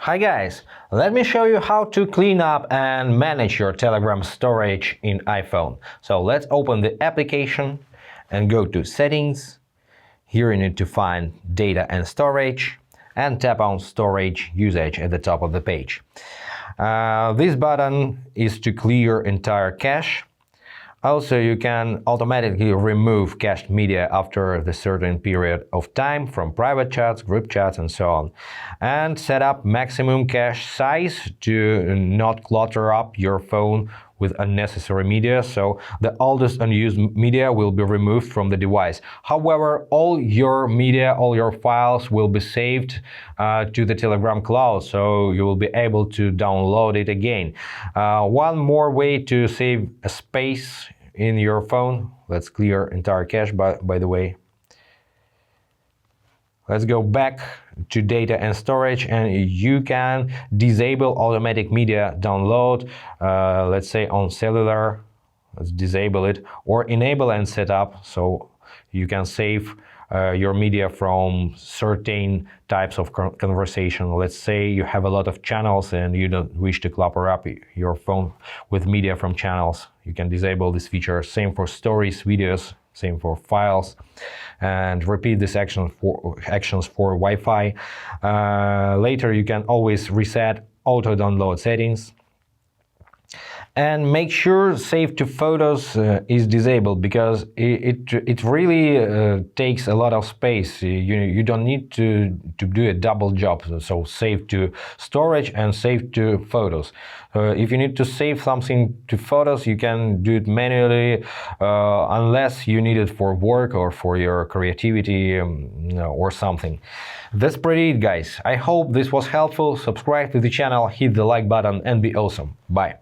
Hi guys, let me show you how to clean up and manage your Telegram storage in iPhone. So let's open the application and go to Settings. Here you need to find Data and Storage and tap on Storage Usage at the top of the page. This button is to clear entire cache. Also, you can automatically remove cached media after the certain period of time from private chats, group chats, and so on. And set up maximum cache size to not clutter up your phone with unnecessary media, so the oldest unused media will be removed from the device. However, all your media, all your files will be saved to the Telegram cloud, so you will be able to download it again. One more way to save a space in your phone. Let's clear entire cache, by the way. Let's go back to data and storage, and you can disable automatic media download, let's say on cellular. Let's disable it, or enable and set up so you can save your media from certain types of conversation. Let's say you have a lot of channels and you don't wish to clutter up your phone with media from channels. You can disable this feature. Same for stories, videos, same for files, and repeat this actions for Wi-Fi. Later you can always reset auto download settings. And make sure Save to Photos is disabled, because it really takes a lot of space. You don't need to do a double job, so Save to Storage and Save to Photos. If you need to save something to Photos, you can do it manually, unless you need it for work or for your creativity or something. That's pretty it, guys. I hope this was helpful. Subscribe to the channel, hit the like button, and be awesome. Bye.